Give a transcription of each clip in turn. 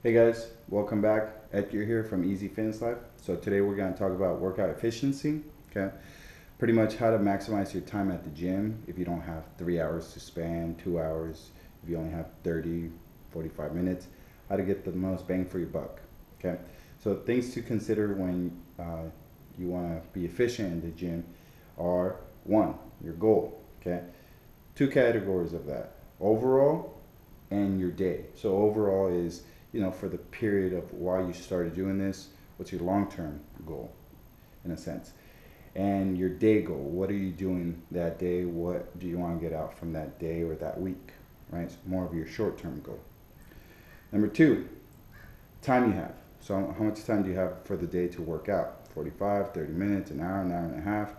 Hey guys, welcome back. Edgar here from Easy Fitness Life. So today we're going to talk about workout efficiency. Okay, pretty much how to maximize your time at the gym if you don't have 3 hours to spend, 2 hours, if you only have 30, 45 minutes, how to get the most bang for your buck. Okay, so things to consider when you want to be efficient in the gym are one, your goal. Okay, two categories of that: overall and your day. So overall is, for the period of why you started doing this, what's your long-term goal in a sense? And your day goal, what are you doing that day? What do you want to get out from that day or that week, right? So more of your short-term goal. Number two, time you have. So how much time do you have for the day to work out? 45, 30 minutes, an hour and a half.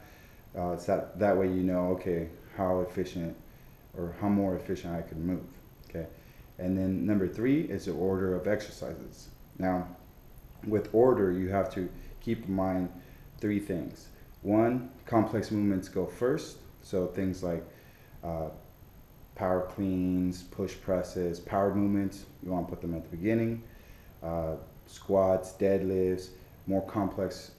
So that way you know, okay, how efficient or how more efficient I can move. Okay. And then number three is the order of exercises. Now, with order, you have to keep in mind three things. One, complex movements go first. So things like power cleans, push presses, power movements, you want to put them at the beginning. Squats, deadlifts, more complex,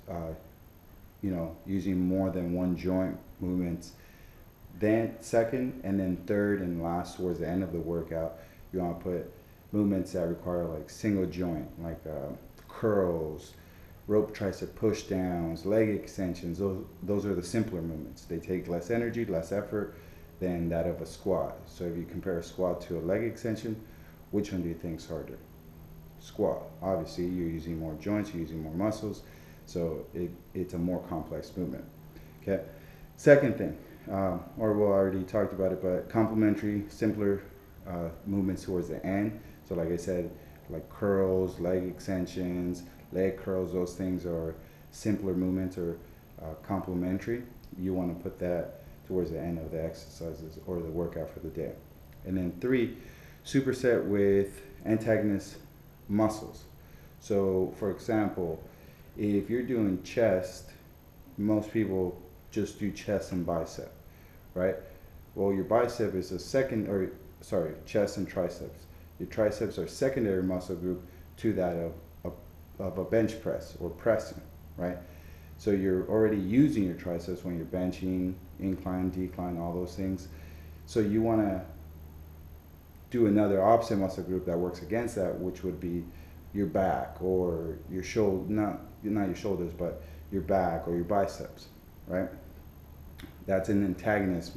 using more than one joint movements. Then second, and then third and last towards the end of the workout, you want to put movements that require like single joint, like curls, rope tricep push downs, leg extensions. Those are the simpler movements. They take less energy, less effort than that of a squat. So if you compare a squat to a leg extension, which one do you think is harder? Squat. Obviously, you're using more joints, you're using more muscles, so it's a more complex movement. Okay. Second thing, or we already talked about it, but complementary, simpler movements towards the end. So like I said, like curls, leg extensions, leg curls, those things are simpler movements or complementary. You want to put that towards the end of the exercises or the workout for the day. And then three, superset with antagonist muscles. So for example, if you're doing chest, most people just do chest and bicep, right? Well, your bicep is chest and triceps. Your triceps are secondary muscle group to that of a bench press or pressing, right? So you're already using your triceps when you're benching, incline, decline, all those things. So you want to do another opposite muscle group that works against that, which would be your back or your shoulder, not your shoulders, but your back or your biceps, right? That's an antagonist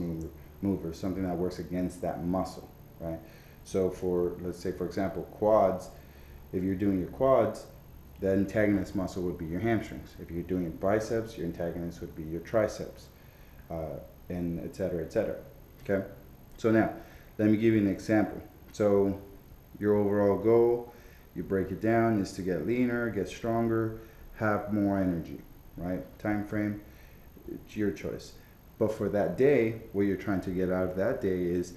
mover, something that works against that muscle, right? So for, let's say for example, quads, if you're doing your quads, the antagonist muscle would be your hamstrings. If you're doing your biceps, your antagonist would be your triceps, and et cetera, okay? So now, let me give you an example. So your overall goal, you break it down, is to get leaner, get stronger, have more energy, right? Time frame, it's your choice. But for that day, what you're trying to get out of that day is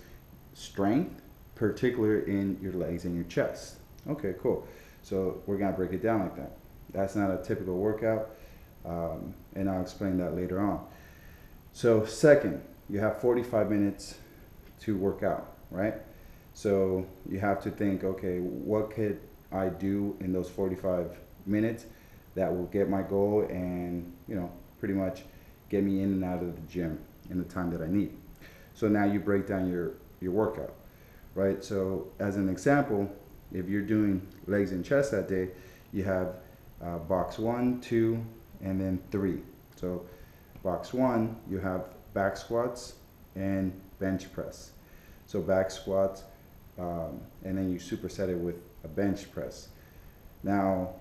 strength, particularly in your legs and your chest. Okay, cool. So we're gonna break it down like that. That's not a typical workout, and I'll explain that later on. So second, you have 45 minutes to work out, right? So you have to think, okay, what could I do in those 45 minutes that will get my goal and, pretty much get me in and out of the gym in the time that I need. So now you break down your workout, right? So as an example, if you're doing legs and chest that day, you have box 1, 2, and then 3. So box 1, you have back squats and bench press. So back squats, and then you superset it with a bench press. Now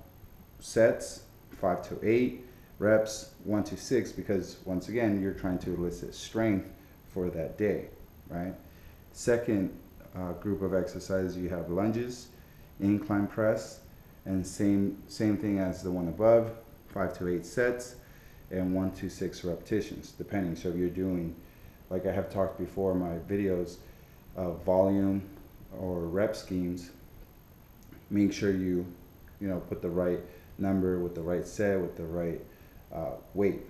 sets 5 to 8, reps 1 to 6, because once again you're trying to elicit strength for that day, right? Second group of exercises, you have lunges, incline press, and same thing as the one above, 5 to 8 sets and 1 to 6 repetitions depending. So if you're doing, like I have talked before in my videos, volume or rep schemes, make sure you put the right number with the right set with the right weight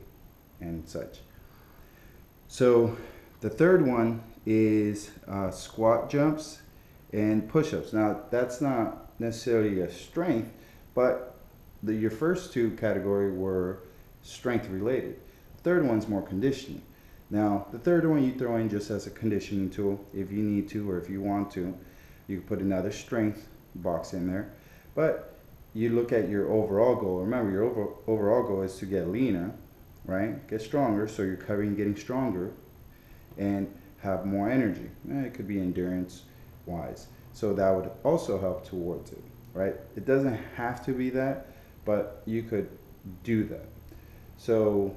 and such. So the third one is squat jumps and push-ups. Now, that's not necessarily a strength, but your first two category were strength related. The third one's more conditioning. Now, the third one you throw in just as a conditioning tool if you need to or if you want to. You can put another strength box in there. But you look at your overall goal. Remember, your overall goal is to get leaner, right? Get stronger, so you're covering getting stronger and have more energy. It could be endurance wise. So that would also help towards it, right? It doesn't have to be that, but you could do that. So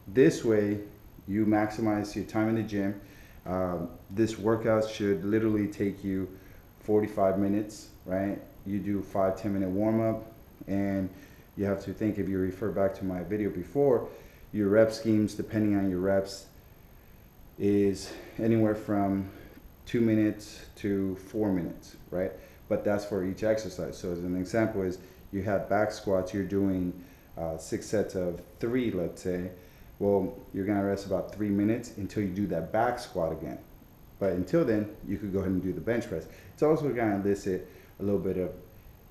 this way you maximize your time in the gym. This workout should literally take you 45 minutes, right? You do 5-10 minute warm up, and you have to think, if you refer back to my video before, your rep schemes, depending on your reps, is anywhere from 2 minutes to 4 minutes, right? But that's for each exercise. So as an example is, you have back squats, you're doing 6 sets of 3, let's say. Well, you're gonna rest about 3 minutes until you do that back squat again. But until then, you could go ahead and do the bench press. It's also gonna elicit a little bit of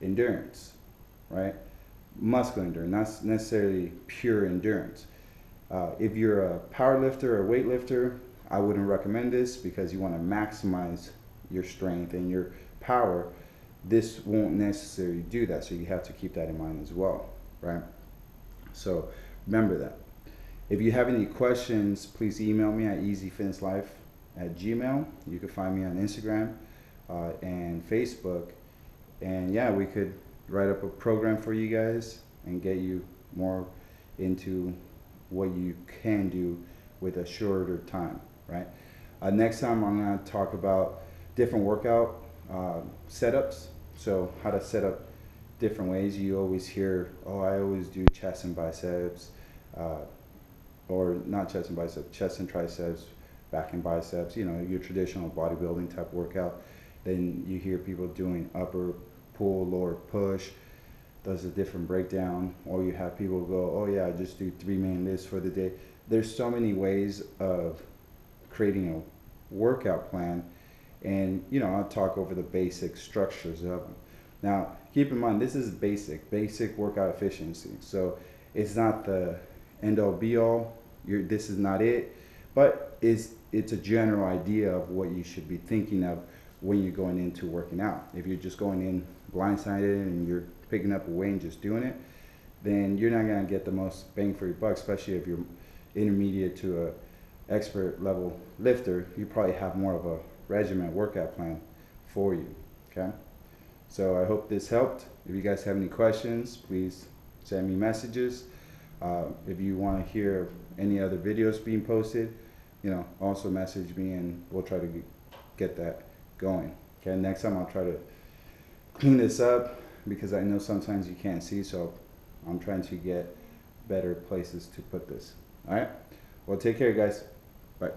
endurance, right? Muscular endurance, not necessarily pure endurance. If you're a power lifter or weightlifter, I wouldn't recommend this because you want to maximize your strength and your power. This won't necessarily do that, so you have to keep that in mind as well, right? So remember that. If you have any questions, please email me at easyfitnesslife@gmail.com. You can find me on Instagram and Facebook. And yeah, we could write up a program for you guys and get you more into what you can do with a shorter time, right? Next time I'm going to talk about different workout setups. So how to set up different ways. You always hear, oh, I always do chest and biceps, or not chest and biceps, chest and triceps, back and biceps, you know, your traditional bodybuilding type workout. Then you hear people doing upper pull, lower push. Does a different breakdown. Or you have people go, oh yeah, I just do 3 main lifts for the day. There's so many ways of creating a workout plan, and you know, I'll talk over the basic structures of them. Now, keep in mind, this is basic workout efficiency. So it's not the end all be all. This is not it, but it's a general idea of what you should be thinking of when you're going into working out. If you're just going in blindsided and you're picking up a weight and just doing it, then you're not going to get the most bang for your buck, especially if you're intermediate to a expert level lifter. You probably have more of a regimen workout plan for you, okay? So I hope this helped. If you guys have any questions, please send me messages. If you want to hear any other videos being posted, you know, also message me and we'll try to get that going. Okay, next time I'll try to clean this up because I know sometimes you can't see, so I'm trying to get better places to put this. All right, well, take care, guys. Bye.